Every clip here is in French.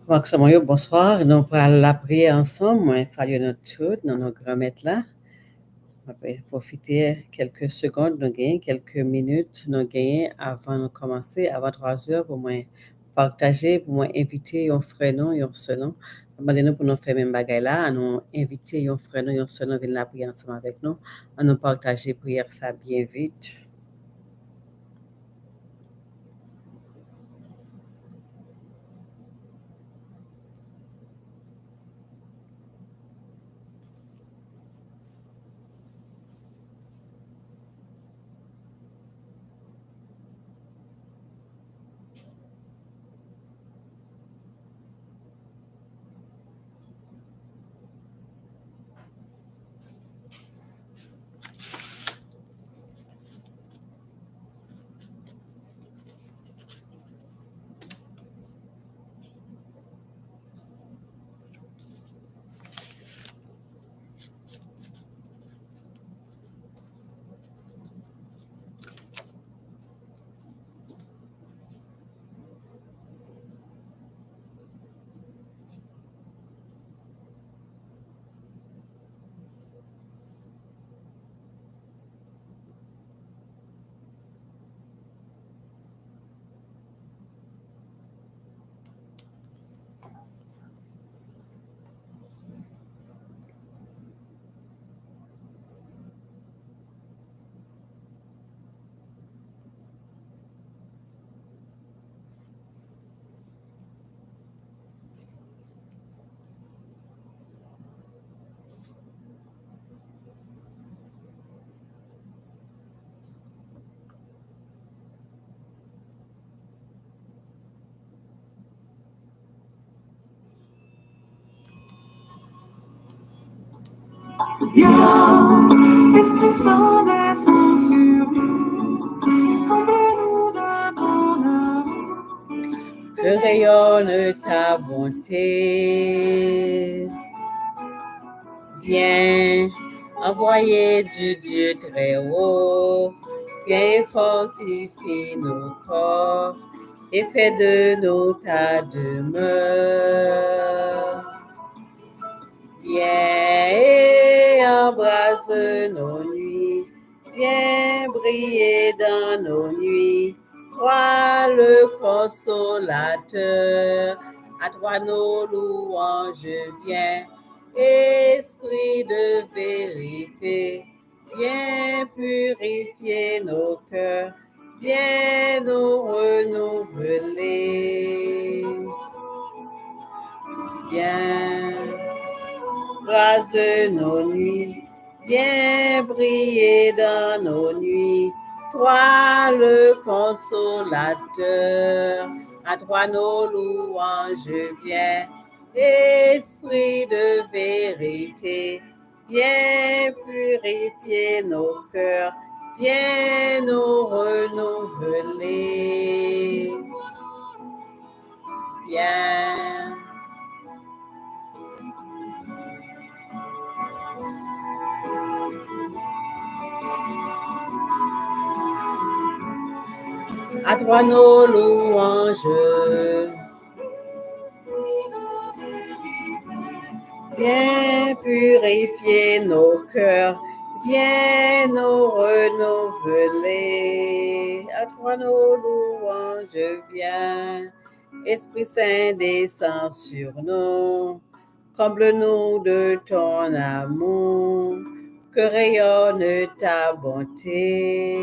Bonsoir. Nous allons la prière ensemble. Moi, saluer notre tout, nos grands maîtres là. On va profiter quelques secondes, nous gagner quelques minutes, nous gagner avant de commencer, avant 3 heures, pour moi partager, pour moi inviter un frère, non, un seul, non. Demandez-nous pour nous faire même bagaille là, nous inviter un frère, non, un seul, venir la prière ensemble avec nous, à nous partager prière ça bien vite. Viens, Esprit Saint, descends sur nous, comble-nous de ton amour. Que rayonne ta bonté. Viens, envoyé du Dieu très haut, viens fortifie nos corps et fais de nous ta demeure. Viens et embrase nos nuits, viens briller dans nos nuits, toi le consolateur, à toi nos louanges viens. Esprit de vérité, viens purifier nos cœurs, viens nous renouveler. Viens, rase nos nuits, viens briller dans nos nuits, toi le consolateur, à toi nos louanges viens. Esprit de vérité, viens purifier nos cœurs, viens nous renouveler. Viens. À toi nos louanges. Viens purifier nos cœurs, viens nous renouveler. À toi nos louanges, viens. Esprit Saint descend sur nous, comble-nous de ton amour, que rayonne ta bonté.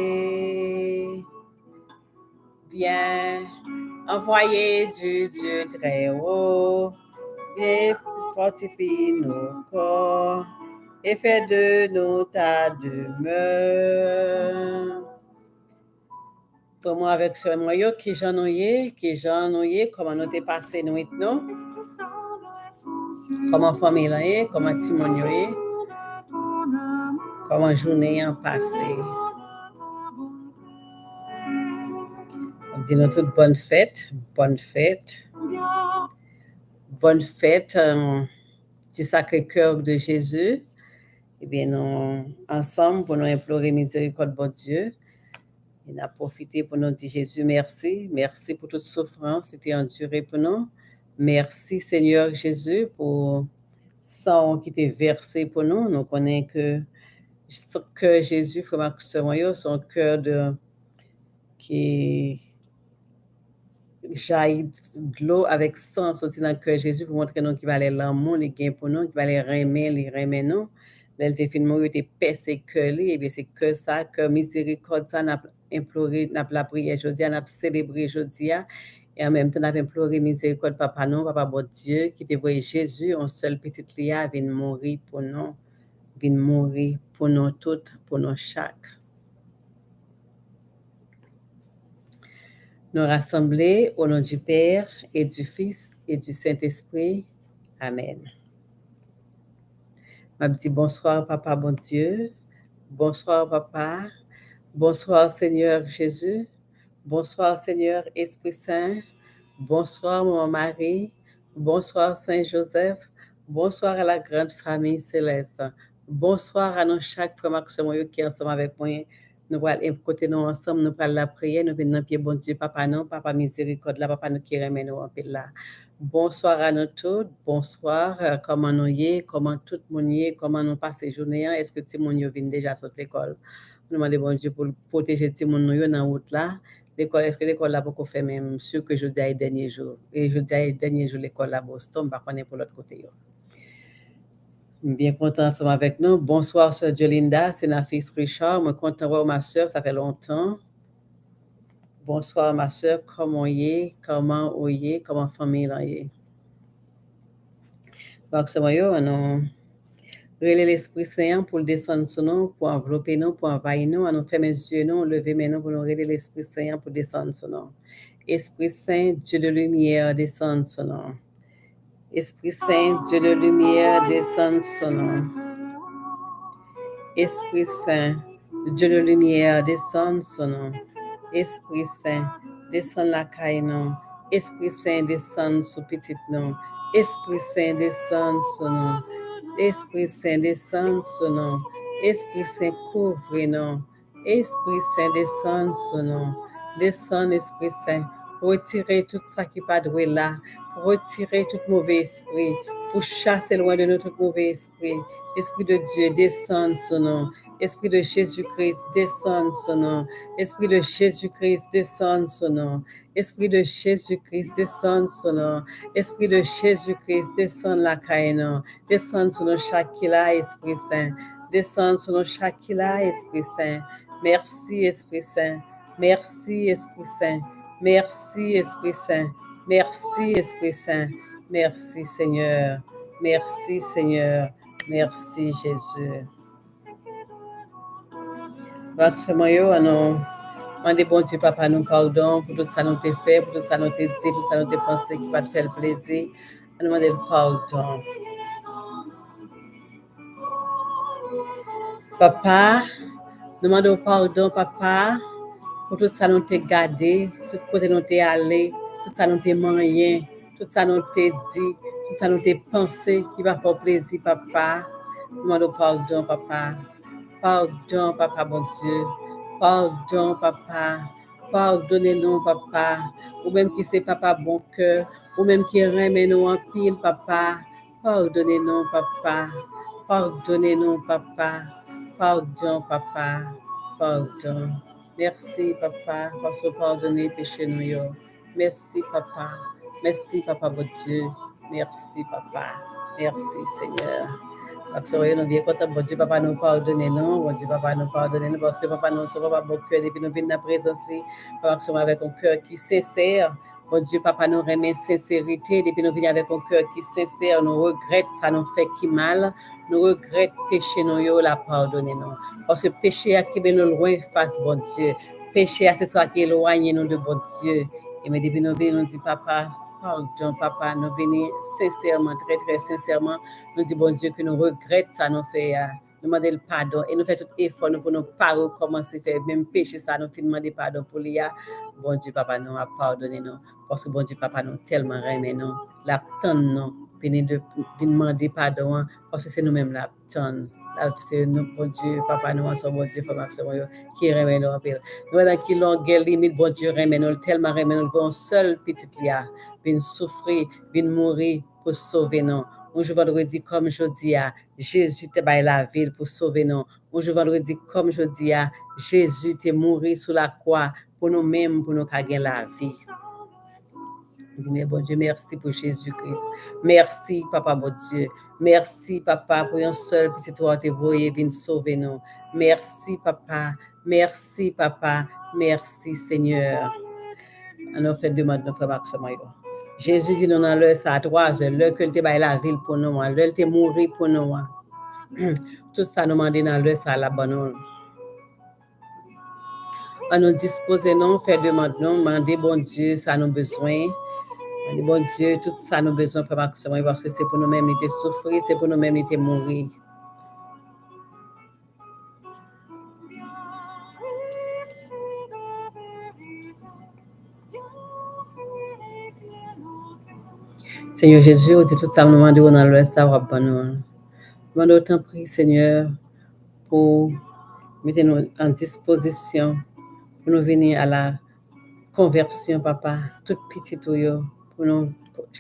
Viens, envoyé du Dieu très haut, viens fortifie nos corps et fais de nous ta demeure. Pour moi, avec ce moyen, qui j'en ai, comment nous t'es passé nous et nous, comment famille là est, comment Timon est, comment journée en passé. On dit nous toutes bonne fête du Sacré-Cœur de Jésus. Eh bien, nous, ensemble, pour nous implorer miséricorde, bon Dieu. Et nous profité pour nous dire Jésus, merci. Merci pour toute souffrance qui était endurée pour nous. Merci Seigneur Jésus pour sang qui t'est versé pour nous. Nous connaissons que ce cœur Jésus, frère Marcus, son cœur qui jaillit de l'eau avec sang sorti dans le cœur Jésus pour montrer nous qu'il va aller l'amour, il gagne pour nous, qu'il va aller remettre nous. Là, il fait mourir, il percé cœur lui, et bien c'est que ça, que miséricorde ça, n'a imploré, n'a la prière aujourd'hui, n'a célébré aujourd'hui, et en même temps, n'a imploré miséricorde papa non, papa bon Dieu, qui te voyait Jésus, un seul petit lia, vient mourir pour nous, vient mourir pour nous toutes, pour nous chaque. Nous rassembler au nom du Père et du Fils et du Saint-Esprit. Amen. Je dis bonsoir, Papa, bon Dieu. Bonsoir, Papa. Bonsoir, Seigneur Jésus. Bonsoir, Seigneur Esprit Saint. Bonsoir, mon Marie. Bonsoir, Saint Joseph. Bonsoir à la grande famille céleste. Bonsoir à nous chaque frère qui est ensemble avec moi. Nous allons côté nous ensemble, nous allons la prière, nous venons pied bon Dieu, Papa non, Papa miséricorde, là, Papa nous qui remet nous en paix là. Bonsoir à nous tous, bonsoir, comment nous y est, comment tout le monde y est, comment nous passons journée, est-ce que tout le monde vient déjà sur l'école? Nous demandons bon Dieu pour protéger tout le monde dans la route là. L'école, est-ce que l'école là pour faire même sûr que je dis à dernier jour, et je dis à dernier jour l'école là Boston, par contre pour l'autre côté. Bien content ensemble avec nous. Bonsoir, Sœur Jolinda, c'est ma fils Richard. Je suis content de voir ma soeur, ça fait longtemps. Bonsoir, ma soeur, comment y est, comment y est, comment famille y est. Donc, c'est moi, nous relais l'Esprit Saint pour le descendre sur nous, pour envelopper nous, pour envahir nous, à nous fermer les yeux, nous, lever mes nous, pour nous relais l'Esprit Saint pour descendre sur nous. Esprit Saint, Dieu de lumière, descend sur nous. Esprit Saint, Dieu de lumière, descend sur nous. Esprit Saint, Dieu de lumière, descend sur nous. Esprit Saint, descend la caille nous. Esprit Saint, descend sur petite nous. Esprit Saint, descend sur nous. Esprit Saint, descend sur nous. Esprit Saint, couvre nous. Esprit Saint, descend sur nous. Descend, Esprit Saint. Retirez tout ça qui n'est pas doué là. Retirez tout mauvais esprit. Pour chasser loin de nous tout mauvais esprit. Esprit de Dieu, descend sur nous. Esprit de Jésus-Christ, descend sur nous. Esprit de Jésus-Christ, descend sur nous. Esprit de Jésus-Christ, descend sur nous. Esprit de Jésus-Christ, descend la caïne. Descend sur nous chaque là, Esprit Saint. Descend sur nous chaque là, Esprit Saint. Merci, Esprit Saint. Merci, Esprit Saint. Merci, Esprit Saint. Merci, Esprit Saint. Merci, Seigneur. Merci, Seigneur. Merci, Jésus. Donc, ce moyen, nous demandons bon Dieu, Papa, nous pardon pour tout ça nous t'ai fait, pour tout ça nous t'ai dit, tout ça nous t'ai pensé qui va te faire le plaisir. Nous demandons le pardon. Papa, nous demandons pardon, Papa, pour tout ça nous t'ai gardé, tout côté nous t'ai allé, tout ça nous t'ai mangé, tout ça nous t'ai dit, tout ça nous t'ai pensé qui va faire plaisir, Papa. Nous demandons pardon, Papa. Pardon, Papa, bon Dieu. Pardon, Papa. Pardonnez-nous, Papa. Ou même qui c'est, Papa, bon cœur. Ou même qui remet nous en pile, Papa. Pardonnez-nous, Papa. Pardonnez-nous, Papa. Pardon, Papa. Pardon. Merci, Papa, parce que vous pardonnez péché nous. Merci, Papa. Merci, Papa, bon Dieu. Merci, Papa. Merci, Seigneur. Parce que nous bien content, bon Dieu, Papa, nous pardonner, non, bon Dieu, Papa, nous pardonner, non, parce que Papa, nous sommes pas bon cœur, depuis nous venons dans la présence, parce que nous avec un cœur qui sincère, bon Dieu, Papa, nous remet sincérité, depuis nous venons avec un cœur qui sincère, nous regrettons, ça nous fait qui mal, nous regrettons péché, nous, la pardonner, non, parce que péché qui est nous loin face, bon Dieu, péché, c'est ça qui éloigne nous de bon Dieu, et mais depuis nous venons, nous dit, Papa, pardon, Papa, nous venons sincèrement, très, très sincèrement, nous disons, bon Dieu, que nous regrettons ça, nous fait, nous demandons le pardon, et nous faisons tout effort, nous pour nous pas recommencer à faire même péché, ça, nous demandons pardon pour lui, bon Dieu, Papa, nous a pardonné, nous, parce que bon Dieu, Papa, nous tellement aimé, nous, la tendre, nous, venir demander pardon, parce que c'est nous-mêmes la tendre, C'est nous, bon Dieu, papa, nous sommes bon Dieu, frère, qui remet nous en pile. Nous, dans qui longueur limite, bon Dieu, remet nous, tellement remet nous, un seul petit lia, vient souffrir, vient mourir pour sauver nous. Un jour vendredi, comme je dis, Jésus te baille la ville pour sauver nous. Un jour vendredi, comme je dis, Jésus te mourir sous la croix pour nous-mêmes, pour nous gagner la vie. Mais bon Dieu, merci pour Jésus-Christ. Merci, papa, bon Dieu. Merci, papa, pour un seul petit toi te voyer, viens sauver nous. Merci, papa. Merci, papa. Merci, Seigneur. On a fait demande nos frères Maxime. Jésus dit nous dans l'heure, ça à 3 heures, l'heure que tu baille la ville pour nous, l'heure tu mourir pour nous. Tout ça nous demande dans l'heure, ça la bonne. On nous disposer non, faire demande non, demander bon Dieu, ça nous besoin. Bon Dieu, tout ça nous besoin faire maximum parce que c'est pour nous-mêmes qui souffrir, c'est pour nous-mêmes qui mourir. Seigneur Jésus, on dit tout ça, nous demandons dans le ça, va pas nous. Nous autant prie, Seigneur, pour mettre nous en disposition pour nous venir à la conversion, papa, toute petite pour nous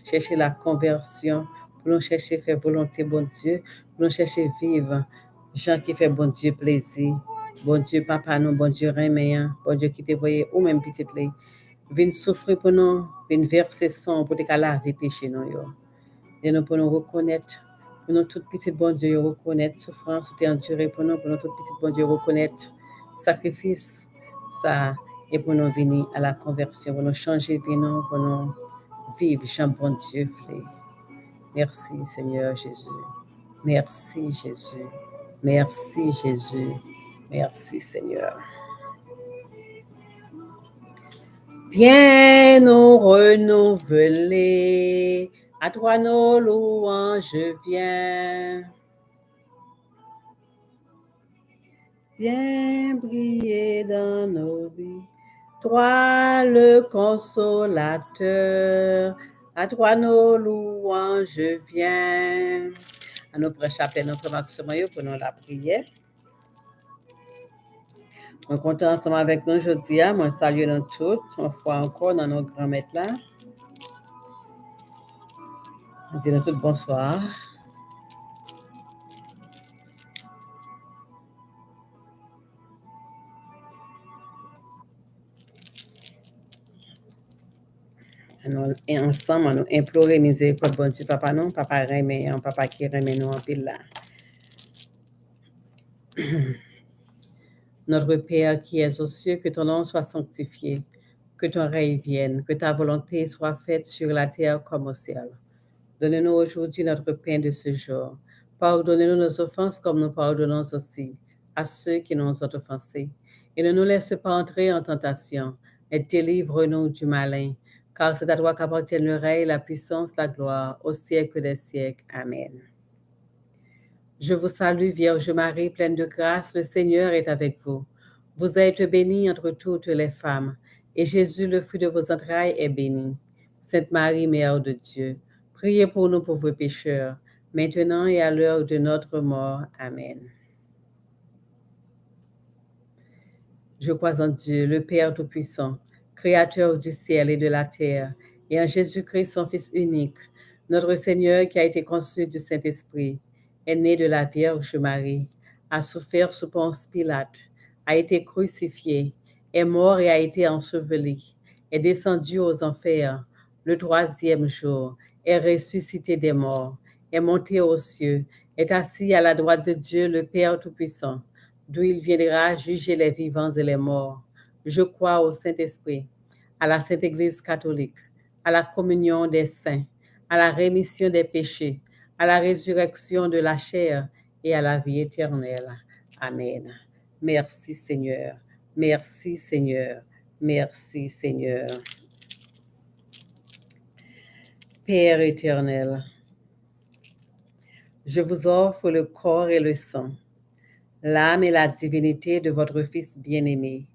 chercher la conversion, pour nous chercher faire volonté, bon Dieu, pour nous chercher vivre, gens qui fait bon Dieu plaisir, bon Dieu, papa, nous, bon Dieu, reméant, bon Dieu qui te voyait, ou même petite les, viens souffrir pour nous, viens verser sang pour te laver péché, nous, et nous pour nous reconnaître, pour nous toute petite, bon Dieu, reconnaître souffrance, ou enduré pour nous toute petite, bon Dieu, reconnaître sacrifice, ça, et pour nous venir à la conversion, pour nous changer vie, pour nous vivre, Jean bon Dieu, frère. Merci, Seigneur Jésus. Merci, Jésus. Merci, Jésus. Merci, Seigneur. Viens nous renouveler, à toi nos louanges viens. Viens briller dans nos vies. Toi le consolateur, à toi nos louanges viens. À nous prêcher notre maximum pour nous la prière. On compte ensemble avec nous aujourd'hui. Moi, salue nous toutes, une fois encore dans nos grands maîtres là. On dit nous toutes bonsoir. Et ensemble, nous implorer miséricorde, bon Dieu, papa non, papa remet, papa qui remet nous en pile là. Notre Père qui es aux cieux, que ton nom soit sanctifié, que ton règne vienne, que ta volonté soit faite sur la terre comme au ciel. Donne-nous aujourd'hui notre pain de ce jour. Pardonne-nous nos offenses comme nous pardonnons aussi à ceux qui nous ont offensés. Et ne nous laisse pas entrer en tentation, mais délivre-nous du malin. Car c'est à toi qu'appartient le règne, la puissance, la gloire, au siècle des siècles. Amen. Je vous salue, Vierge Marie, pleine de grâce, le Seigneur est avec vous. Vous êtes bénie entre toutes les femmes, et Jésus, le fruit de vos entrailles, est béni. Sainte Marie, Mère de Dieu, priez pour nous pauvres pécheurs, maintenant et à l'heure de notre mort. Amen. Je crois en Dieu, le Père Tout-Puissant, Créateur du ciel et de la terre, et en Jésus-Christ, son Fils unique, notre Seigneur qui a été conçu du Saint-Esprit, est né de la Vierge Marie, a souffert sous Ponce Pilate, a été crucifié, est mort et a été enseveli, est descendu aux enfers, le 3e jour, est ressuscité des morts, est monté aux cieux, est assis à la droite de Dieu, le Père Tout-Puissant, d'où il viendra juger les vivants et les morts. Je crois au Saint-Esprit, à la Sainte Église catholique, à la communion des saints, à la rémission des péchés, à la résurrection de la chair et à la vie éternelle. Amen. Merci Seigneur. Merci Seigneur. Merci Seigneur. Père éternel, je vous offre le corps et le sang, l'âme et la divinité de votre Fils bien-aimé,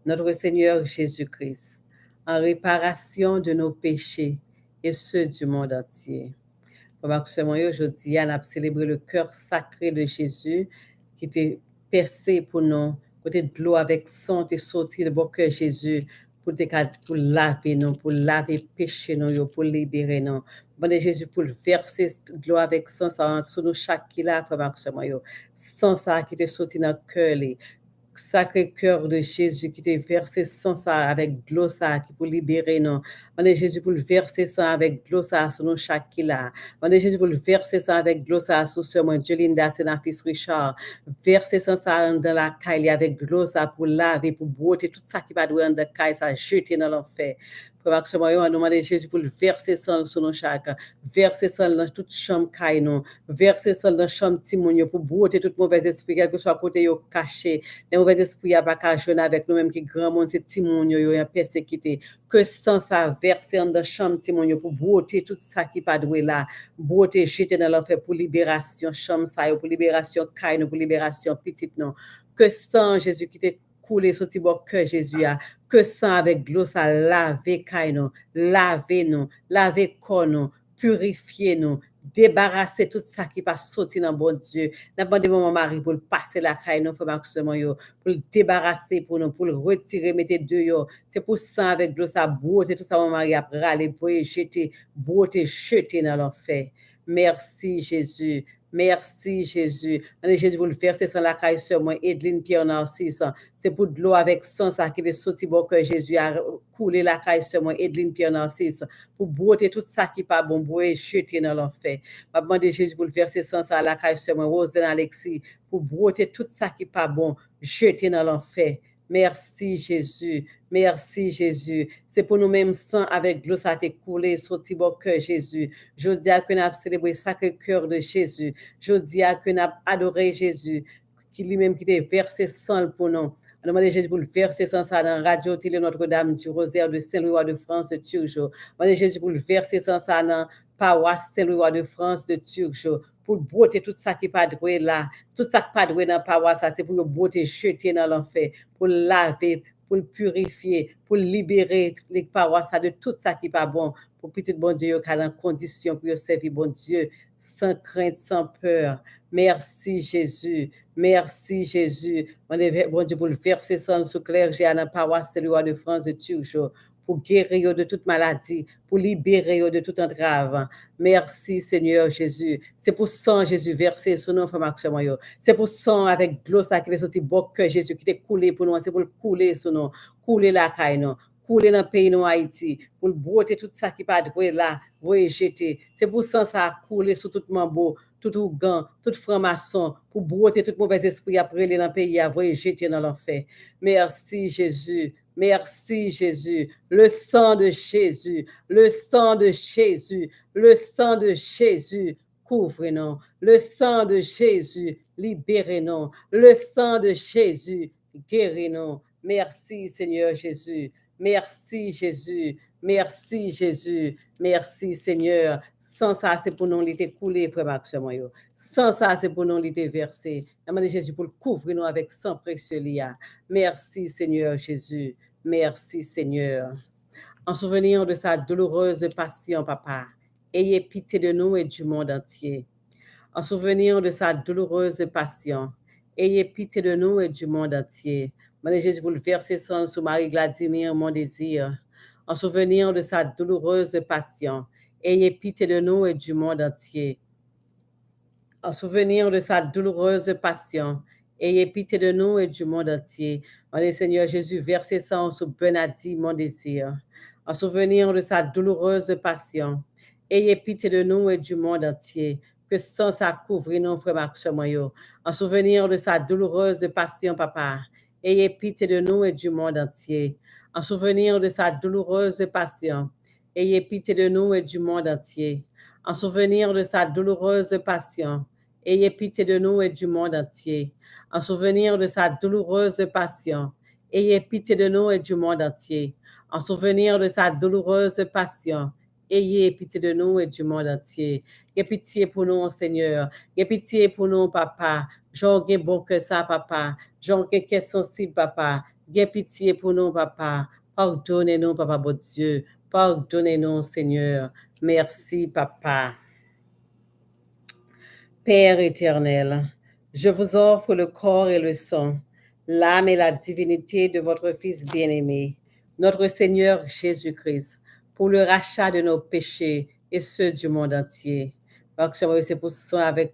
notre Seigneur Jésus-Christ, en réparation de nos péchés et ceux du monde entier. Aujourd'hui, on a célébré le cœur sacré de Jésus, qui était percé pour nous, côté de l'eau avec sang, t'es sorti de bon cœur, Jésus, pour laver nous, pour laver péché nous, pour libérer nous. Bon Jésus, pour verser de l'eau avec sang, ça, sur nous chaque qui là, frère Marcus, sans ça qui t'est sorti dans le cœur, Sacré cœur de Jésus qui t'est versé sans ça avec de l'eau ça qui pour libérer nous. On est Jésus pour le verser ça avec de l'eau ça sur nous chaque qui là. On est Jésus pour le verser ça avec de l'eau ça sur sœur moi Jolinda, c'est notre fils Richard. Verser ça dans la caille avec de l'eau ça pour laver, pour botter tout ça qui va douer dans la caille, ça jeter dans l'enfer. Pour que on demande Jésus pour le verser ça sur nous chaque. Verser ça dans toute chambre caille nous. Verser ça dans chambre Timonio pour botter tout mauvais esprit quel que soit côté yo caché. Les mauvais esprits a pas qu'à jouer avec nous-mêmes qui grand monde c'est Timon yo a persécuté que sans ça verser dans la chambre Timon yo pour botter tout ça qui pas doué là botter jeter dans l'enfer pour libération chambre ça yo pour libération caille pour libération petite non que sans Jésus qui t'est coulé sur bon cœur Jésus a que sans avec l'eau ça laver caille nous laver corps nous purifier nous débarrasser tout ça qui pas sorti dans bon Dieu. N'a pas de mon mari pour le passer la caille nous faut maximum yo pour le débarrasser pour nous pour le retirer mettre deux yo. C'est pour ça avec l'eau ça beauté tout ça mon mari a râler pour jeter beauté jeter dans l'enfer. Merci Jésus. Merci Jésus. On Jésus pour le verser sans la caille sur moi Edline Pierre Narcisse. C'est pour de l'eau avec sang ça qui est sorti bon que Jésus a coulé la caille sur moi Edline Pierre Narcisse pour botter tout ça qui pas bon pour jeter dans l'enfer. M'a demandé Jésus pour le verser sans ça la caille sur moi Roselyne Alexis pour botter tout ça qui pas bon jeter dans l'enfer. Merci Jésus. Merci Jésus. C'est pour nous-mêmes sang avec l'eau ça t'est coulé sorti bon cœur Jésus. Je dis à que nous avons célébré sacré cœur de Jésus. Je dis à que nous avons adoré Jésus qui lui-même qui t'a versé sang pour nous. On demande Jésus pour le verser sans ça dans Radio Télé Notre-Dame du Rosaire de Saint-Louis de France de Turgeau. On demande Jésus pour le verser sans ça dans Paroisse Saint-Louis de France de Turgeau. Pour botter tout ça qui pas doué là, tout ça qui pas doué dans paroisse ça c'est pour le botter jeter dans l'enfer, pour laver, pour le purifier, pour libérer les paroisses de tout ça qui pas bon, pour petit bon Dieu qui a dans condition pour servir bon Dieu sans crainte, sans peur. Merci Jésus. Merci Jésus. On est bon Dieu pour le verser sans sous clergé à la paroisse de roi de France de Turgeau. Pour guérir de toute maladie, pour libérer de toute entrave. Merci Seigneur Jésus. C'est pour sang Jésus versé sur nous, frère Maxime. C'est pour sang avec de l'eau ça qui est sorti bon cœur Jésus qui t'est coulé pour nous. C'est pour le couler sur nous, couler la caille nous. Couler dans le pays nous Haïti, pour le botter tout ça qui pas de là, vous jeter. C'est pour ça ça couler sur tout mambo, tout ougan, tout franc-maçon, pour botter tout mauvais esprit après dans le pays, vous jeter dans l'enfer. Merci Jésus. Merci Jésus, le sang de Jésus, le sang de Jésus, le sang de Jésus, couvre-nous, le sang de Jésus, libérez-nous, le sang de Jésus, guéris-nous. Merci Seigneur Jésus, merci Jésus, merci Jésus, merci Seigneur. Sans ça, c'est pour nous l'été coulé, frère Maxime. Sans ça, c'est pour nous l'été versé. Demandez Jésus pour le couvrir nous avec sang précieux. Merci Seigneur Jésus. Merci Seigneur. En souvenir de sa douloureuse passion, papa, ayez pitié de nous et du monde entier. En souvenir de sa douloureuse passion, ayez pitié de nous et du monde entier. Demandez Jésus pour le verser sang sous Marie Vladimir, mon désir. En souvenir de sa douloureuse passion, ayez pitié de nous et du monde entier. En souvenir de sa douloureuse passion, ayez pitié de nous et du monde entier. En le Seigneur Jésus, versez sang sur Benadi, mon désir. En souvenir de sa douloureuse passion, ayez pitié de nous et du monde entier. Que sans ça couvre nous, frère Marc Chamoyo. En souvenir de sa douloureuse passion, papa, ayez pitié de nous et du monde entier. En souvenir de sa douloureuse passion, ayez pitié de nous et du monde entier. En souvenir de sa douloureuse passion, ayez pitié de nous et du monde entier. En souvenir de sa douloureuse passion, ayez pitié de nous et du monde entier. En souvenir de sa douloureuse passion, ayez pitié de nous et du monde entier. Ayez pitié pour nous, Seigneur. Ayez pitié pour nous, papa. J'en ai bon que ça, papa. J'en ai que sensible, papa. Ayez pitié pour nous, papa. Pardonnez-nous, papa, bon Dieu. Pardonnez-nous, Seigneur. Merci, papa. Père éternel, Je vous offre le corps et le sang, l'âme et la divinité de votre Fils bien-aimé, notre Seigneur Jésus-Christ, pour le rachat de nos péchés et ceux du monde entier. Donc, c'est pour ça, avec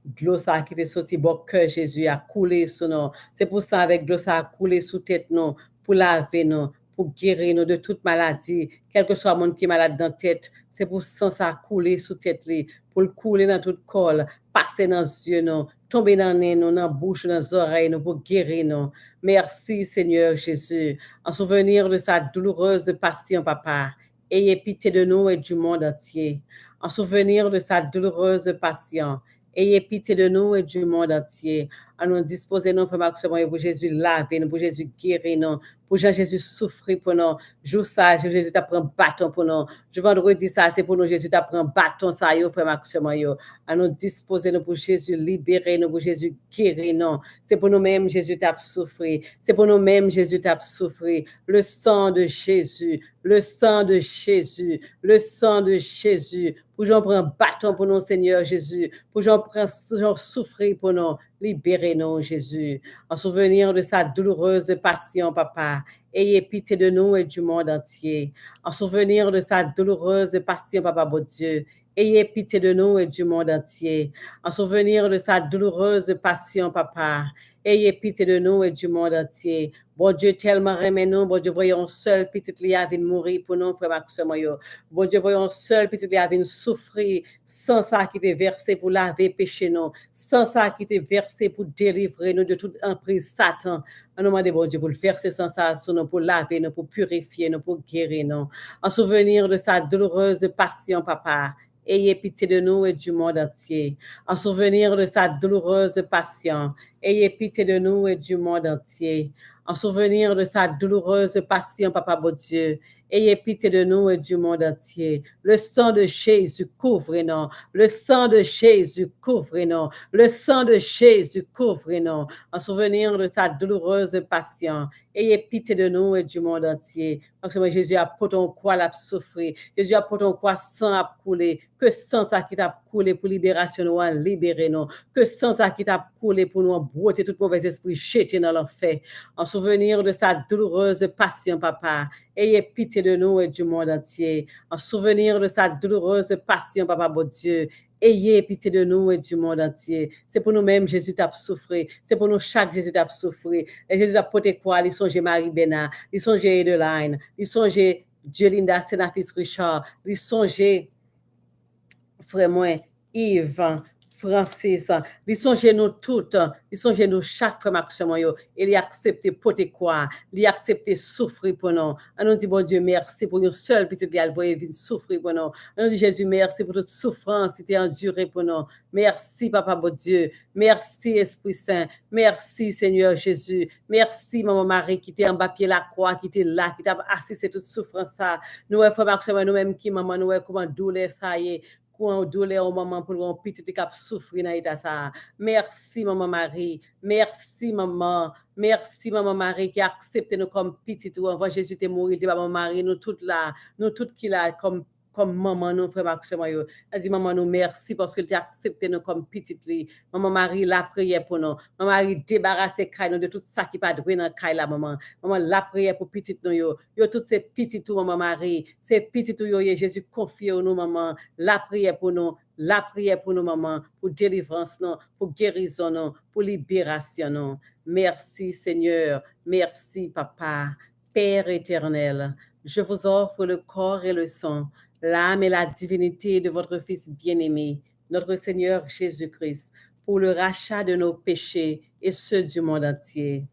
de l'eau ça qui est sorti bon cœur Jésus a coulé sur nous. C'est pour ça avec de l'eau ça a coulé sous tête nous pour laver nous, pour guérir nous de toute maladie, quel que soit le monde qui est malade dans la tête. C'est pour ça ça a coulé sous tête li, pour le couler dans tout corps, passer dans les yeux nous, tomber dans les nez nous, dans la bouche, dans les oreilles nous, pour guérir nous. Merci Seigneur Jésus, en souvenir de sa douloureuse passion, papa. Ayez pitié de nous et du monde entier. En souvenir de sa douloureuse passion, ayez pitié de nous et du monde entier. À nous disposer, nous, frère Maxime, pour Jésus laver nous, pour Jésus guérir nous, pour Jésus souffrir pour nous. Jour ça, Jésus t'a pris un bâton pour nous. Je vendredi ça, c'est pour nous, Jésus t'a pris un bâton, ça, yo, frère Maxime, yo. À nous disposer, nous, pour Jésus libérer nous, pour Jésus guérir nous. C'est pour nous-mêmes, Jésus t'a souffert. C'est pour nous-mêmes, Jésus t'a souffert. Le sang de Jésus, le sang de Jésus, le sang de Jésus. Pour j'en prends un bâton pour nous, Seigneur Jésus. Pour j'en souffrir pour nous. Libérez-nous, Jésus. En souvenir de sa douloureuse passion, papa. Ayez pitié de nous et du monde entier. En souvenir de sa douloureuse passion, papa, bon Dieu. Ayez pitié de nous et du monde entier. En souvenir de sa douloureuse passion, papa. Ayez pitié de nous et du monde entier. Bon Dieu, tellement remet nous. Bon Dieu, voyons seul petit Léa vient mourir pour nous, frère Maxime. Bon Dieu, voyons seul petit Léa vient souffrir sans ça qui t'est versé pour laver péché nous. Sans ça qui t'est versé pour délivrer nous de toute emprise Satan. On nous demande, bon Dieu, pour le verser sans ça sur nous, pour laver nous, pour purifier nous, pour guérir nous. En souvenir de sa douloureuse passion, papa. Ayez pitié de nous et du monde entier. En souvenir de sa douloureuse passion, ayez pitié de nous et du monde entier. En souvenir de sa douloureuse passion, papa bon Dieu, ayez pitié de nous et du monde entier. Le sang de Jésus couvre-nous. Le sang de Jésus couvre-nous. Le sang de Jésus couvre-nous. En souvenir de sa douloureuse passion, ayez pitié de nous et du monde entier. Parce que Jésus a porté un quoi l'a souffrir. Jésus a porté un quoi sang a coulé. Que sans ça qui t'a coulé pour libération nous, libérer nous. Que sans ça qui t'a coulé pour nous broter tout mauvais esprit, jeter dans l'enfer. En souvenir de sa douloureuse passion, papa. Ayez pitié de nous et du monde entier. En souvenir de sa douloureuse passion, papa, bon Dieu. Ayez pitié de nous et du monde entier. C'est pour nous-mêmes, Jésus t'a souffert. C'est pour nous chaque Jésus t'a souffert. Et Jésus a porté quoi? Il songe Marie Bénard, il songe Edeline, il songe Dieu Linda, Sénatrice Richard, il songe frère moi, Yves, Francis, ils sont nous toutes, ils sont nous chaque frère Maxime, et ils acceptent porter quoi, ils acceptent souffrir pour nous. On nous dit, bon Dieu, merci pour une seule petite vie, voyez venir souffrir pour nous. On nous dit, Jésus, merci pour toute souffrance qui t'a enduré pour nous. Merci, Papa, bon Dieu. Merci, Esprit Saint. Merci, Seigneur Jésus. Merci, Maman Marie, qui t'est en bas pied la croix, qui t'est là, qui t'a assisté toute souffrance. Nous, frère Maxime, nous-mêmes qui, maman, nous, comment douleur ça y est. Pour douleur au moment pour un petit qui a souffrir dans l'état ça. Merci maman Marie, merci maman Marie qui a accepté nous comme petit ou avant Jésus te mourir, maman Marie nous toutes là, nous toutes qui là comme maman nous frère Maxime yo. Elle dit maman nous merci parce que tu as accepté nous comme petite li. Maman Marie la prière pour nous. Maman Marie débarrasser caille nous de tout ça qui pas de dans caille la maman. Maman la prière pour petite nous yo. Yo toutes ces petites tout maman Marie, ces petites tout yo Jésus confie nous maman. La prière pour nous, la prière pour nous maman, pour délivrance non, pour guérison non, pour libération non. Merci Seigneur, merci papa, Père éternel. Je vous offre le corps et le sang, l'âme et la divinité de votre Fils bien-aimé, notre Seigneur Jésus-Christ, pour le rachat de nos péchés et ceux du monde entier.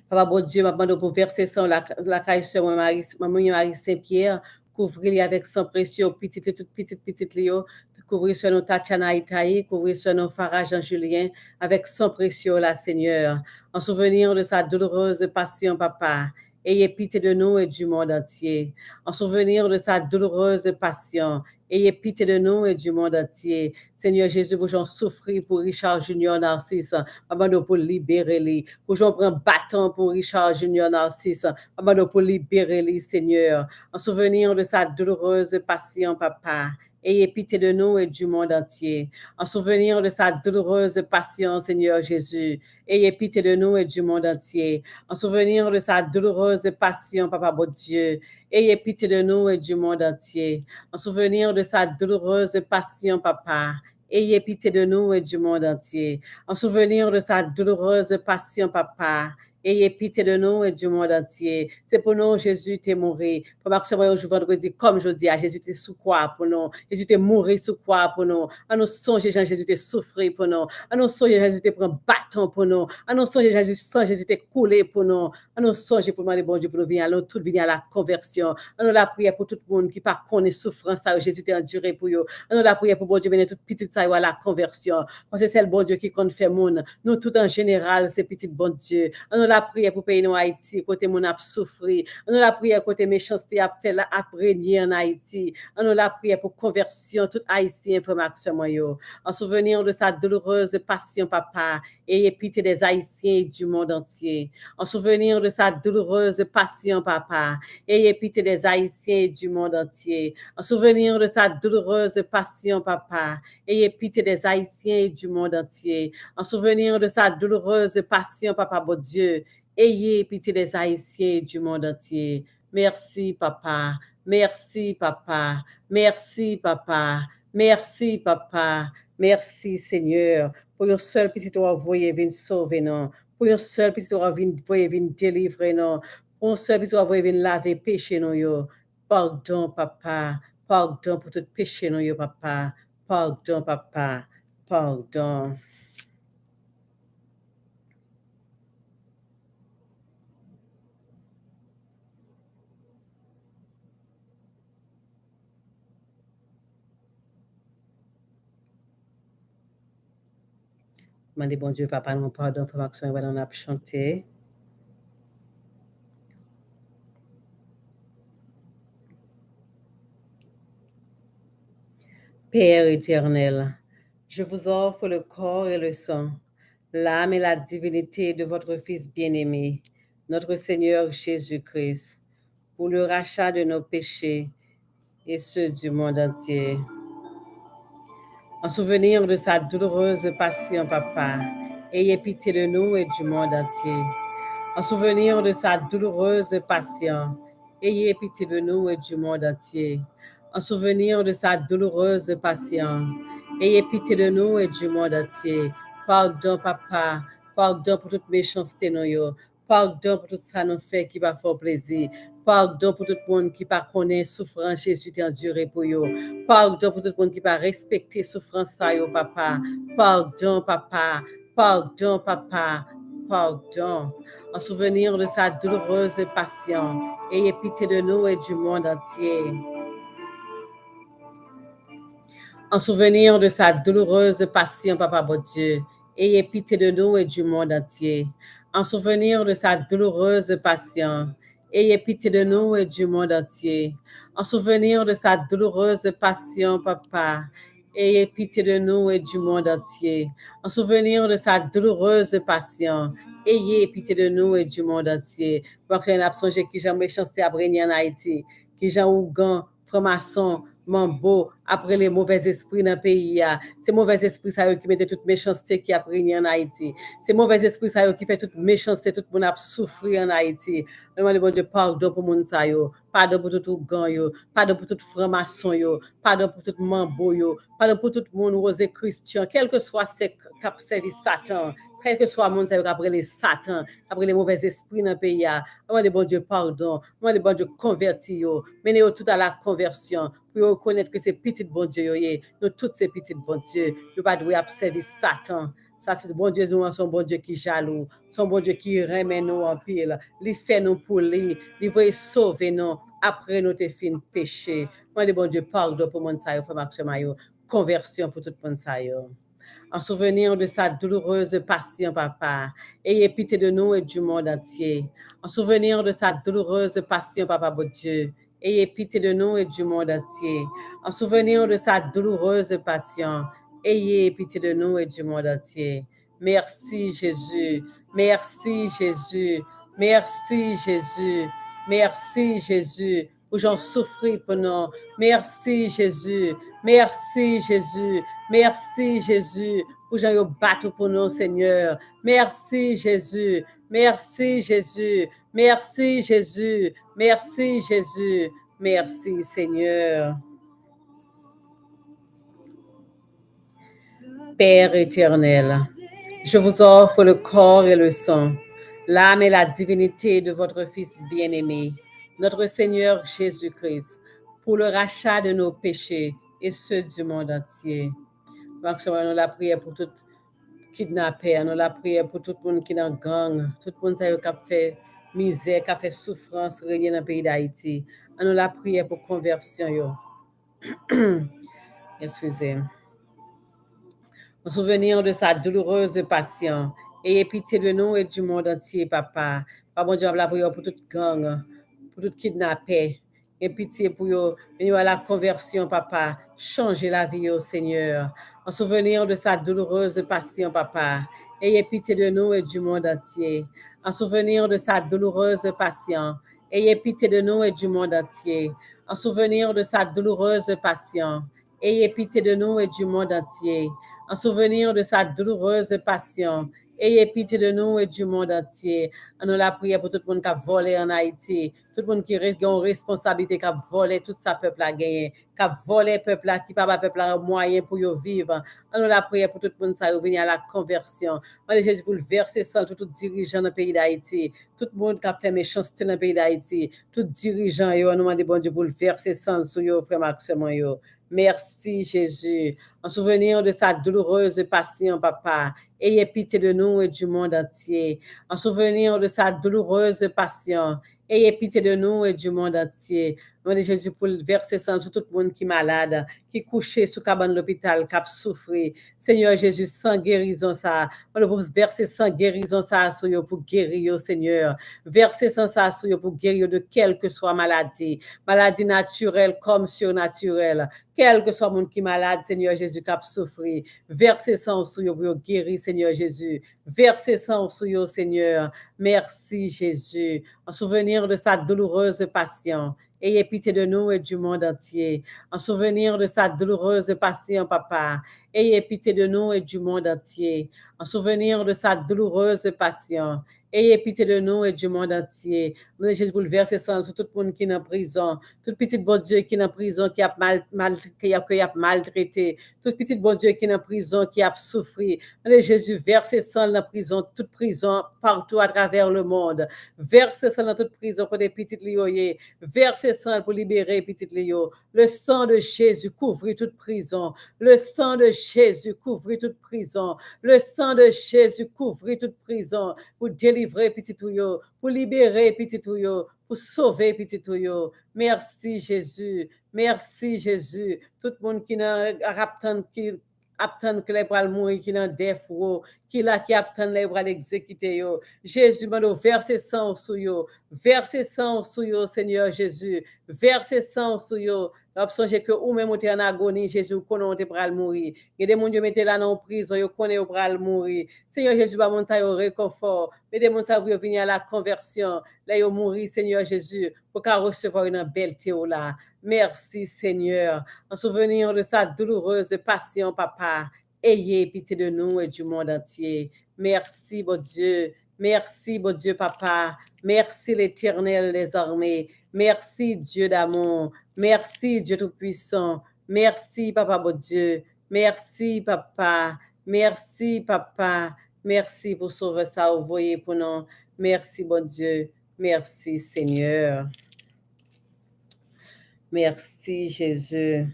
Papa, bon Dieu, m'a demandé pour verser sang la caille sur Marie Saint-Pierre, couvrir avec sang précieux, toute petite Léo, couvrir sur nos Tatiana Itaï, couvrir sur nos Farah Jean-Julien, avec sang précieux, la Seigneur, en souvenir de sa douloureuse passion, papa. Ayez pitié de nous et du monde entier. En souvenir de sa douloureuse passion, ayez pitié de nous et du monde entier. Seigneur Jésus, vous j'en souffrir pour Richard Junior Narcisse. Maman, pour libérer lui. Vous j'en prends bâton pour Richard Junior Narcisse. Maman, pour libérer lui, Seigneur. En souvenir de sa douloureuse passion, papa. Ayez pitié de nous et du monde entier. En souvenir de sa douloureuse passion, Seigneur Jésus. Ayez pitié de nous et du monde entier. En souvenir de sa douloureuse passion, Papa bon Dieu. Ayez pitié de nous et du monde entier. En souvenir de sa douloureuse passion, Papa. Ayez pitié de nous et du monde entier. En souvenir de sa douloureuse passion, Papa. Ayez pitié de nous et du monde entier. C'est pour nous, Jésus, t'es mort. Pour ma soeur, je vendredi, comme je dis, Jésus, t'es sous quoi pour nous? Jésus, t'es mort sous quoi pour nous? À nous songer, Jésus, t'es souffrir pour nous. À nous songer, Jésus, t'es prendre bâton pour nous. À nous songer, Jésus, t'es coulé pour nous. À nous songer, pour demander, bon Dieu, pour nous venir, allons tout venir à la conversion. À nous la prière pour tout le monde qui pas connaît souffrance, ça, Jésus, t'es enduré pour eux. À nous la prière pour bon Dieu, venir toute petite ça, à la conversion. Parce que c'est le bon Dieu qui compte faire monde. Nous, tout en général, c'est petit bon Dieu. À nous la prière pour pays nous Haïti, côté mon a souffrir. À nous la prière côté méchanceté a fait la régner en Haïti. À nous la prière pour conversion, tout Haïtien, frère Maxime, yo. En souvenir de sa douloureuse passion, Papa, ayez pitié des Haïtiens du monde entier. En souvenir de sa douloureuse passion, Papa, ayez pitié des Haïtiens du monde entier. En souvenir de sa douloureuse passion, Papa, ayez pitié des Haïtiens du monde entier. En souvenir de sa douloureuse passion, Papa, bon Dieu, ayez pitié des Haïtiens du monde entier. Merci, Papa. Merci, Papa. Merci, Papa. Merci, Papa. Merci, Seigneur. Pour un seul petit envoyé venir sauver, non. Pour un seul petit envoyé venir délivrer, non. Pour un seul petit envoyé venir laver péché, non, yo. Pardon, Papa. Pardon pour tout péché, non, yo, Papa. Pardon, Papa. Pardon. Demandez bon Dieu, Papa, nous pardon, pour l'action que on a chanté. Père éternel, je vous offre le corps et le sang, l'âme et la divinité de votre Fils bien-aimé, notre Seigneur Jésus-Christ, pour le rachat de nos péchés et ceux du monde entier. En souvenir de sa douloureuse passion, Papa, ayez pitié de nous et du monde entier. En souvenir de sa douloureuse passion, ayez pitié de nous et du monde entier. En souvenir de sa douloureuse passion, ayez pitié de nous et du monde entier. Pardon, Papa, pardon pour toute méchanceté, nous. Pardon pour tout ça nous fait qui va faire plaisir. Pardon pour tout le monde qui ne connaît souffrance, Jésus t'a enduré pour vous. Pardon pour tout le monde qui va respecter souffrance, ça, Papa. Pardon, Papa. Pardon, Papa. Pardon. En souvenir de sa douloureuse passion, ayez pitié de nous et du monde entier. En souvenir de sa douloureuse passion, Papa bon Dieu, ayez pitié de nous et du monde entier. En souvenir de sa douloureuse passion, ayez pitié de nous et du monde entier. En souvenir de sa douloureuse passion, Papa, ayez pitié de nous et du monde entier. En souvenir de sa douloureuse passion, ayez pitié de nous et du monde entier. Pour que nous songé qui j'en méchanceté à régner en Haïti, qui j'en ougan, franc-maçon, mambo, après les mauvais esprits dans le pays. C'est mauvais esprits ça qui mettent toute méchanceté qui a régné en Haïti. C'est mauvais esprits ça qui fait toute méchanceté, tout le monde a souffert en Haïti. Demandez bon Dieu pardon pour moun ça yo, pardon pour tout gang yo, pardon pour tout franc-maçon yo, pardon pour tout mambo yo, pardon pour tout le monde rosé Christian, quel que soit ce qui servi Satan. Quel que soit le monde, ça veut après les Satan, après les mauvais esprits dans le pays. Demandez bon Dieu pardon, demandez bon Dieu converti yo, menez tout à la conversion, pour reconnaître que c'est petit bon Dieu, nous tous ces petits bon Dieu, nous pas doit observer Satan. Ça fait bon Dieu, nous sommes bon Dieu qui jaloux, son bon Dieu qui remet nous en pile, il fait nous pour lui, il veut sauver nous après nous te fin péché. Moi, bon Dieu, pardon pour mon sayo, pour ma conversion pour tout mon sayo. En souvenir de sa douloureuse passion, Papa, ayez pitié de nous et du monde entier. En souvenir de sa douloureuse passion, Papa, bon Dieu, ayez pitié de nous et du monde entier. En souvenir de sa douloureuse passion, ayez pitié de nous et du monde entier. Merci Jésus, merci Jésus, merci Jésus, merci Jésus, pour j'en souffrir pour nous. Merci Jésus, merci Jésus, merci Jésus, pour j'en battre pour nous Seigneur. Merci Jésus, merci Jésus, merci Jésus, merci Jésus, merci Seigneur. Père éternel, je vous offre le corps et le sang, l'âme et la divinité de votre Fils bien-aimé, notre Seigneur Jésus-Christ, pour le rachat de nos péchés et ceux du monde entier. Nous la prière pour tout kidnappé, nous la prière pour tout le monde qui est dans gang, tout le monde qui a fait misère, qui a fait souffrance dans le pays d'Haïti. Nous la prière pour conversion. Excusez. En souvenir de sa douloureuse passion, ayez pitié de nous et du monde entier, papa. Papa, bon Dieu, la prière pour toute gang, pour tout kidnappé. Ayez pitié pour eux, venir à la conversion, papa. Changez la vie, au Seigneur. En souvenir de sa douloureuse passion, papa. Ayez pitié de nous et du monde entier. En souvenir de sa douloureuse passion. Ayez pitié de nous et du monde entier. En souvenir de sa douloureuse passion. Ayez pitié de nous et du monde entier. En souvenir de sa douloureuse passion. Ayez pitié de nous et du monde entier. Nous la prière pour tout le monde qui a volé en Haïti, tout le monde qui a une responsabilité, qui a volé tout sa peuple à gagner, qui a volé peuple là, qui n'a pas peuple à moyen pour y vivre. Nous la prière pour tout le monde qui a venir à la conversion. Jésus pour le verser sans tout dirigeant dans le pays d'Haïti, tout le monde qui a fait méchanceté dans le pays d'Haïti, tout dirigeant, nous demandons bon Dieu pour le verser sans sur yo, frère Maximon yo. Merci Jésus. En souvenir de sa douloureuse passion, papa, ayez pitié de nous et du monde entier. En souvenir de sa douloureuse passion, ayez pitié de nous et du monde entier. Demandez Jésus pour verser sang sur tout le monde qui est malade, qui est couché sous cabane de l'hôpital, qui a souffert. Seigneur Jésus, sans guérison ça. Pour verser sans guérison ça sur eux, pour guérir, Seigneur. Verser sans ça sur eux, pour guérir de quelle que soit maladie. Maladie naturelle comme surnaturelle. Quel que soit le monde qui est malade, Seigneur Jésus, qui a souffert. Versez sang sur eux pour guérir, Seigneur Jésus. Versez sang sur eux, Seigneur. Merci Jésus. En souvenir de sa douloureuse passion, ayez pitié de nous et du monde entier. En souvenir de sa douloureuse passion, papa, ayez pitié de nous et du monde entier. En souvenir de sa douloureuse passion, ayez pitié de nous et du monde entier. Nous Jésus pour le verser sang sur tout le monde qui est en prison, tout petit bon Dieu qui est en prison, qui a maltraité, tout petit bon Dieu qui est en prison, qui a souffert. Nous Jésus verser sang dans la prison, toute prison partout à travers le monde. Verser sang dans toute prison pour des petites lioyers. Verser sang pour libérer petites lioyers. Le sang de Jésus couvre toute prison. Le sang de Jésus couvre toute prison. Le sang de Jésus couvre toute prison pour délivrer petit touyo, pour libérer petit touyo, pour sauver petit touyo. Merci Jésus. Merci Jésus. Tout le monde qui n'a raptan qui attend que les bras mourir qui dans death row qui là qui attend les bras exécuter yo. Jésus m'a verser sang sur yo. Verser sang sur yo Seigneur Jésus. Verser sang sur yo. L'option c'est que ou même on en agonie Jésus connaît on te pral mourir. Il y a des monde qui mettent là dans prison yo connaît on pral mourir. Seigneur Jésus va monter au réconfort. Mais des monde ça pour venir à la conversion. Là yo mourir Seigneur Jésus pour qu'à recevoir une belle théo là. Merci Seigneur. En souvenir de sa douloureuse passion papa, ayez pitié de nous et du monde entier. Merci bon Dieu. Merci bon Dieu papa. Merci l'Éternel des armées. Merci Dieu d'amour. Merci Dieu tout-puissant. Merci papa bon Dieu. Merci papa. Merci papa. Merci pour sauver ça au voyer pour nous. Merci bon Dieu. Merci Seigneur. Merci Jésus.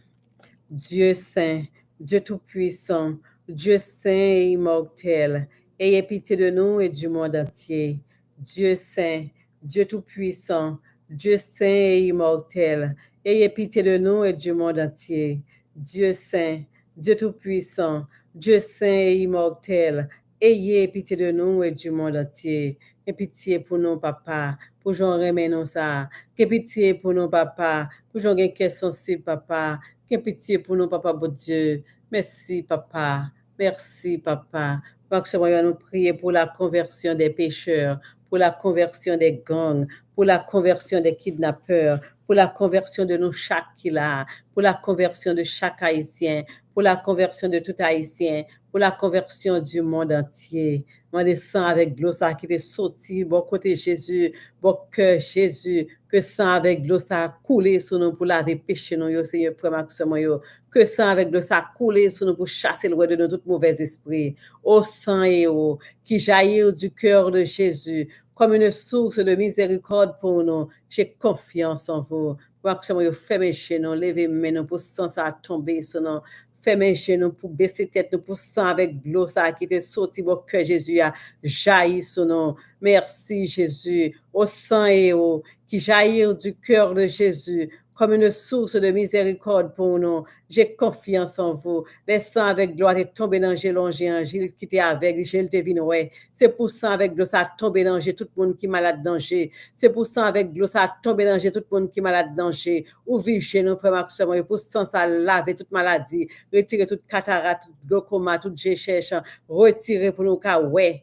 Dieu saint, Dieu tout-puissant, Dieu saint et immortel, ayez pitié de nous et du monde entier. Dieu saint, Dieu tout-puissant, Dieu saint et immortel, ayez pitié de nous et du monde entier. Dieu saint, Dieu tout-puissant, Dieu saint et immortel, ayez pitié de nous et du monde entier. Et pitié pour nous, papa, pour j'en remet nous ça. Que pitié pour nous, papa, pour j'en gagne qu'est sensible, papa. Que pitié pour nous, papa, bon Dieu. Merci, papa. Merci, papa. Parce que nous prier pour la conversion des pécheurs, pour la conversion des gangs, pour la conversion des kidnappeurs, pour pour la conversion de nous chaque qui là, pour la conversion de chaque Haïtien, pour la conversion de tout Haïtien, pour la conversion du monde entier. On descend avec l'eau ça qui est sorti, bon côté Jésus, bon cœur Jésus, que sang avec l'eau ça a coulé sur nous pour laver péché nous, yo, Seigneur, frère Maxime, yo. Que sang avec l'eau ça a coulé sur nous pour chasser le roi de nous tout mauvais esprit. Au sang et eau qui jaillit du cœur de Jésus, comme une source de miséricorde pour nous. J'ai confiance en vous. Maxime, yo, fermez chez nous, levez mes nous pour sang ça a tombé sur nous. Fermez chez nous pour baisser tête nous pour sang avec l'eau ça qui était sorti mon cœur Jésus a jailli sur nous. Merci Jésus. Au sang et eau qui jaillit du cœur de Jésus comme une source de miséricorde pour nous. J'ai confiance en vous. Les sangs avec gloire est tombé dans Gilles qui était avec, Gilles devine, ouais. C'est pour ça avec gloire ça a tombé dans tout le monde qui est malade danger. C'est pour ça avec gloire ça a tombé dans tout le monde qui est malade danger. Ouvrez chez nous, frère Maxime, pour ça ça laver toute maladie, retirer toute cataracte, toute glaucoma, toute cherche, retirer pour nous car ouais,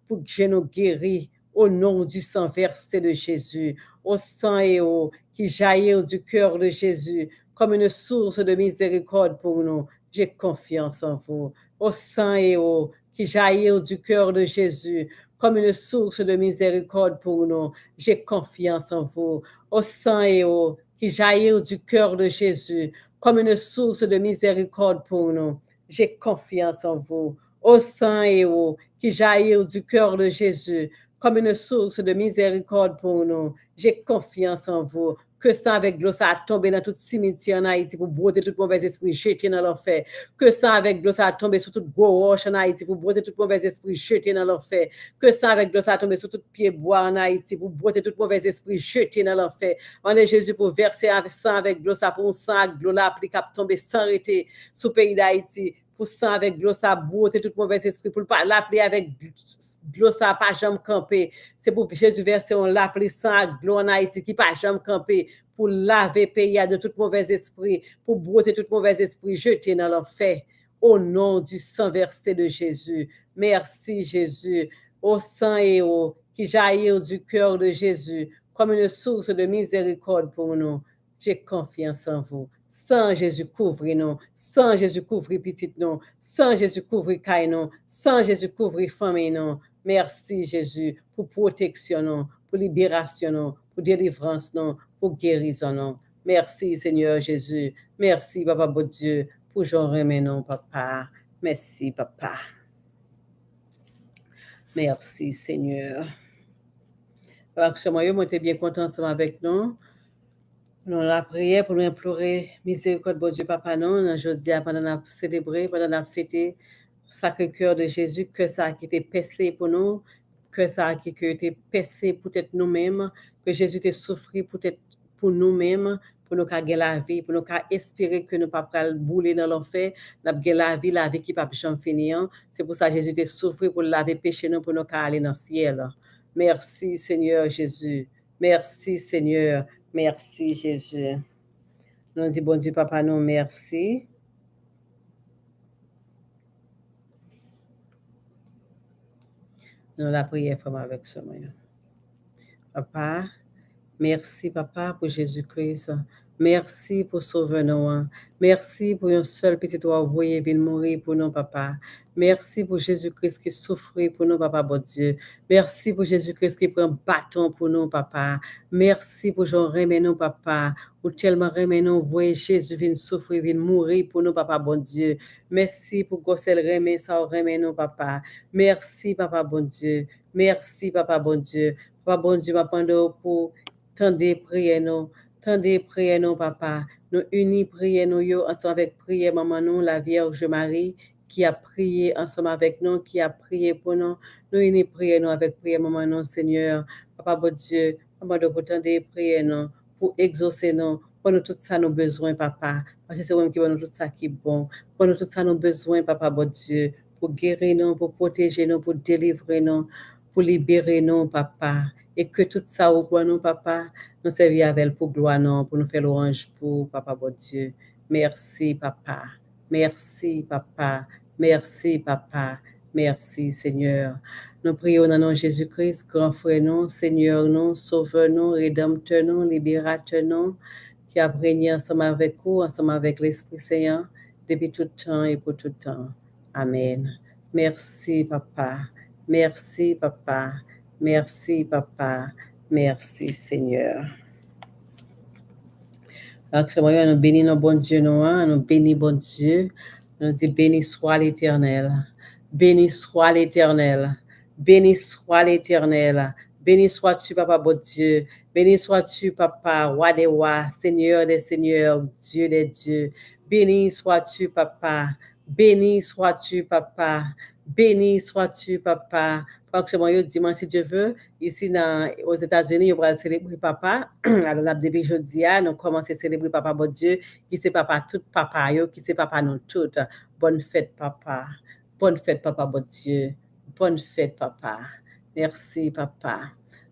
pour que nous guéris au nom du sang versé de Jésus, au sang et eau qui jaillit du cœur de Jésus comme une source de miséricorde pour nous. J'ai confiance en vous. Au sang et eau qui jaillit du cœur de Jésus comme une source de miséricorde pour nous. J'ai confiance en vous. Au sang et eau qui jaillit du cœur de Jésus comme une source de miséricorde pour nous. J'ai confiance en vous. Au sang et eau qui jaillit du cœur de Jésus comme une source de miséricorde pour nous. J'ai confiance en vous. Que ça avec l'eau, ça a tombé dans tout cimetière en Haïti pour broder tout mauvais esprit, jeter dans l'enfer. Que ça avec l'eau, ça a tombé sur toute gros roche en Haïti pour broder tout mauvais esprit, jeter dans l'enfer. Que ça avec l'eau, ça a tombé sur tout pied bois en Haïti pour broder tout mauvais esprit, jeter dans l'enfer. On est Jésus pour verser sang avec l'eau, ça pour un sang avec l'eau là, applicable tomber sans arrêter sous le pays d'Haïti. Pour sang avec l'eau, ça broder tout mauvais esprit, pour pas l'appeler avec l'eau, ça pas jamais camper. C'est pour Jésus verser on l'appelle sang avec l'eau en Haïti qui pas jamais camper pour laver pays de tout mauvais esprit, pour broter tout mauvais esprit, jeter dans l'enfer. Au nom du sang versé de Jésus. Merci Jésus. Au sang et eau qui jaillit du cœur de Jésus comme une source de miséricorde pour nous. J'ai confiance en vous. Sans Jésus couvrir nous, sans Jésus couvrir petit nous, sans Jésus couvrir caille nous, sans Jésus couvrir famille nous. Merci Jésus pour protection nous, pour libération nous, pour délivrance nous, pour guérison nous. Merci Seigneur Jésus. Merci Papa bon Dieu pour j'en remets nous Papa. Merci Papa. Merci Seigneur. Papa, moi j'étais bien content ensemble avec nous. Nous la prière pour nous implorer miséricorde bon Dieu Papa non aujourd'hui pendant la célébrer pendant la fêter Sacré-Cœur de Jésus que ça qui était percé pour nous que ça qui était percé peut-être nous-mêmes que Jésus était souffert peut-être pour nous-mêmes pour nous gagner la vie pour nous espérer que nous pas pral bouler dans l'enfer n'a gagner la vie qui pas jamais finir c'est pour ça Jésus était souffert pour laver péché nous pour nous aller dans le ciel. Merci Seigneur Jésus. Merci Seigneur. Merci Jésus. Nous disons bon Dieu Papa nous merci. Nous la prière femme avec ce moyen. Papa, merci Papa pour Jésus-Christ. Merci pour sauver nous. Merci pour un seul petit toi envoyé venir mourir pour nous Papa. Merci pour Jésus-Christ qui souffrit pour nous Papa bon Dieu. Merci pour Jésus-Christ qui prend bâton pour nous Papa. Merci pour Jean remet nous Papa. Ou tellement remet nous voyez Jésus vient souffrir, vient mourir pour nous Papa bon Dieu. Merci pour gossel remet ça remet nous Papa. Merci Papa bon Dieu. Merci Papa bon Dieu. Papa bon Dieu m'attendre pour tendre prière nous. Tendez prière nous Papa. Nous unis prière nous yo ensemble avec prière maman nous la Vierge Marie qui a prié ensemble avec nous, qui a prié pour nous. Nous unis prière nous avec prière maman nous Seigneur. Papa bon Dieu, maman de pour tendre prière nous pour exaucer nous, pour nous tout ça nos besoins Papa. Parce que c'est vous qui pour nous tout ça qui est bon. Pour nous tout ça nos besoins Papa bon Dieu, pour guérir nous, pour protéger nous, pour délivrer nous, pour libérer nous Papa. Et que tout ça au pour nous, Papa, nous servir avec pour gloire, non, pour nous faire l'orange pour Papa, bon Dieu. Merci, Papa. Merci, Papa. Merci, Papa. Merci, Seigneur. Nous prions dans le nom de Jésus-Christ, grand frère nous, Seigneur nous, sauveur nous, rédempteur nous, libérateur nous, qui a régné ensemble avec vous, ensemble avec l'Esprit Saint, depuis tout temps et pour tout temps. Amen. Merci, Papa. Merci, Papa. Merci, Papa. Merci, Seigneur. Alors, nous bénissons bon Dieu, nous bénissons bon Dieu. Nous disons béni soit l'Éternel. Béni soit l'Éternel. Béni soit l'Éternel. Béni sois-tu, Papa, bon Dieu. Béni sois-tu, Papa, roi des rois, Seigneur des seigneurs, Dieu des dieux. Béni sois-tu, Papa. Béni sois-tu, Papa. Béni sois-tu, Papa. Franchement, je dis, si Dieu veut, ici aux États-Unis, on va célébrer Papa. Alors, depuis jeudi, nous commençons à célébrer Papa, bon Dieu, qui c'est Papa, tout Papa, qui c'est Papa, nous toutes. Bonne fête, Papa. Bonne fête, Papa, bon Dieu. Bonne fête, Papa. Merci, Papa.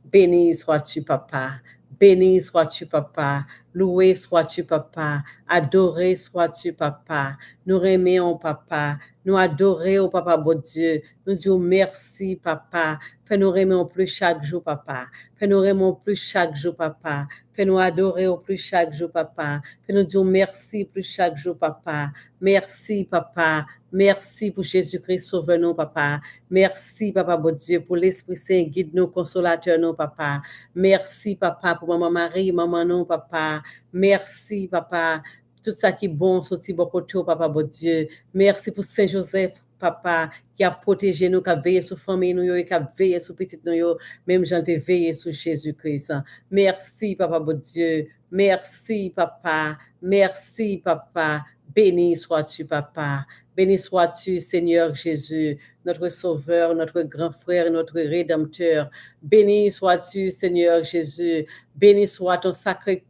Béni sois-tu, Papa. Béni sois-tu, Papa. Loué sois-tu, Papa. Adoré sois-tu, Papa. Nous remercions, Papa. Nous adorons, Papa, bon Dieu. Nous disons merci, Papa. Fais-nous remercier plus chaque jour, Papa. Fais-nous remercier plus chaque jour, Papa. Fais-nous adorer au plus chaque jour, Papa. Fais-nous dire merci plus chaque jour, Papa. Merci, Papa. Merci pour Jésus-Christ, sauve-nous, Papa. Merci, Papa, bon Dieu, pour l'Esprit Saint, guide-nous, consolateur, nous, Papa. Merci, Papa, pour Maman Marie, Maman, nous, Papa. Merci, Papa. Tout ça qui est bon, sorti bon côté, Papa, bon Dieu. Merci pour Saint-Joseph, Papa, qui a protégé nous, qui a veillé sur la famille, nous, qui a veillé sur petit nous, même j'en ai veillé sur Jésus-Christ. Merci, Papa, bon Dieu. Merci, Papa. Merci, Papa. Béni sois-tu, Papa. Béni sois-tu, Seigneur Jésus, notre Sauveur, notre grand frère, notre Rédempteur. Béni sois-tu, Seigneur Jésus. Béni soit ton sacré.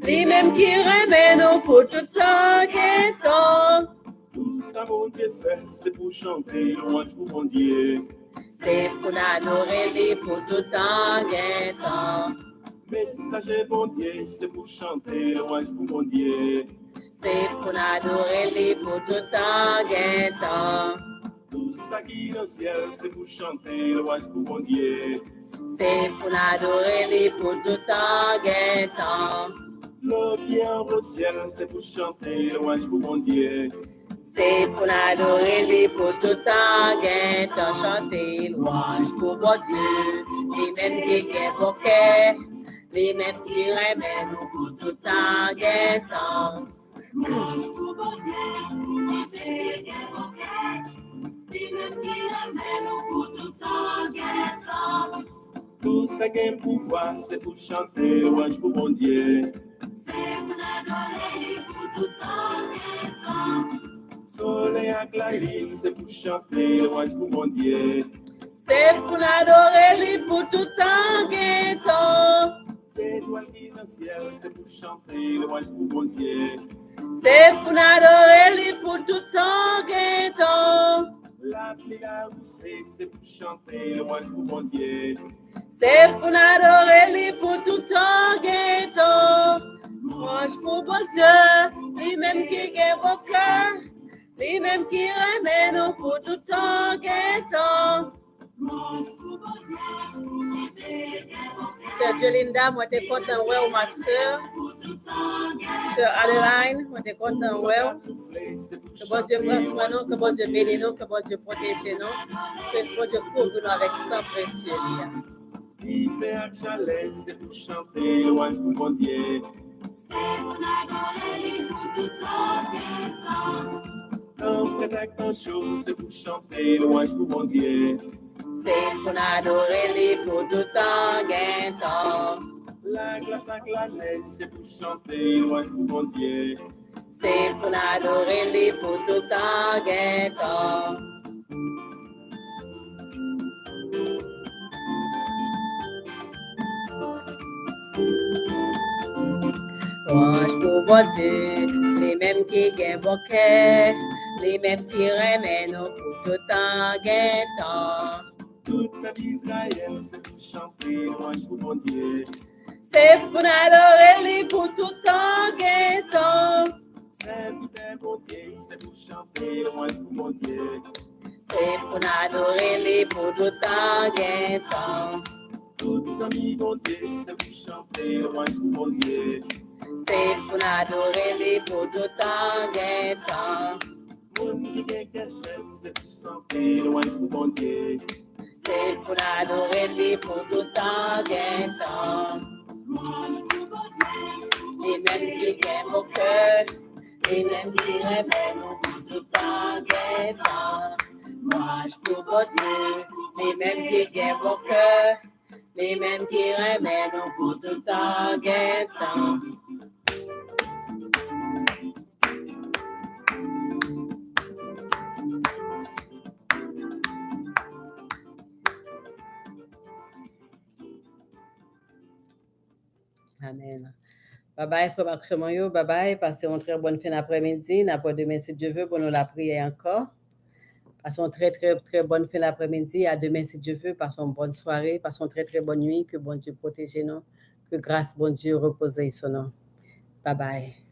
Lui-même qui remet nous pour tout temps qu'est temps. Tout ça, mon Dieu, fait, c'est pour chanter louange pour mon Dieu. C'est pour adorer lui pour tout temps qu'est temps. Messager, mon Dieu, c'est pour chanter louange pour mon Dieu. C'est pour adorer lui pour tout temps qu'est temps. Tout ça qui est dans le ciel, c'est pour chanter louange pour mon Dieu. C'est pour adorer lui pour tout temps qu'est temps. Le bien au ciel, c'est pour chanter louange pour mon Dieu. C'est pour adorer lui pour tout temps qu'est temps. Chanter louange pour mon Dieu. Lui-même qui est bon cœur. Lui-même qui remet nous pour tout temps qu'est temps. Louange pour mon Dieu qui est bon cœur. Lui-même qui remet nous pour tout temps qu'est temps. Tout ça qui est pouvoir, c'est pour chanter louange pour mon Dieu. C'est pour adorer lui pour tout temps qu'est temps. Soleil à la lune, c'est pour chanter louange pour mon Dieu. C'est pour adorer lui pour tout temps qu'est temps. C'est l'étoile qui est dans le ciel, c'est pour chanter louange pour mon Dieu. C'est pour adorer lui pour tout temps qu'est temps. La pluie, la roussée, c'est pour chanter louange pour mon Dieu. C'est pour adorer lui pour tout temps qu'est temps. Louange pour mon Dieu, lui-même qui est bon cœur. Lui-même qui remet nous pour tout temps qu'est temps. Sœur Jolinda, moi t'es content ouais ma sœur. Sœur Adeline, moi t'es content ouais. Que bon Dieu prenne soin nous, que bon Dieu bénisse nous, que bon Dieu protège nous, que bon Dieu couvre nous avec sang précieux. Qui fait un chalet, c'est pour chanter louange pour mon Dieu. C'est pour adorer lui pour tout temps qu'est temps. Quand frère avec ton chaud, c'est pour chanter louange pour mon Dieu. C'est pour adorer lui pour tout temps qu'est temps. La glace avec la neige, c'est pour chanter louange pour mon Dieu. C'est pour adorer lui pour tout temps qu'est temps. Louange pour bon Dieu, les mêmes qui gagnent bon cœur, les mêmes qui remettent nous pour tout temps gain temps. Toute la vie Israël, c'est pour chanter louange pour mon Dieu. C'est pour adorer lui pour tout temps gain temps. C'est pour tes bon Dieu, c'est pour chanter louange pour mon Dieu. C'est pour adorer lui pour tout temps gain temps. Toutes amis bon Dieu, c'est pour chanter louange pour mon Dieu. C'est pour adorer lui pour tout temps gain temps. Mon qui gagne c'est pour chanter louange pour mon Dieu. C'est pour adorer lui pour tout temps gain temps. Les mêmes qui gagnent mon cœur, les mêmes qui remettent nous pour tout temps gain temps. Louange pour bon Dieu, les mêmes qui gagnent mon cœur, les mêmes qui remettent nous pour tout temps gain temps. Amen. Bye bye, frère Marc Chemoyo. Bye bye. Passez une très bonne fin d'après-midi. N'importe demain, si Dieu veut, pour nous la prier encore. Passons une très bonne fin d'après-midi. À demain, si Dieu veut. Passons une bonne soirée. Passons une très bonne nuit. Que bon Dieu protège nous. Que grâce, bon Dieu, repose sur nous. Bye bye.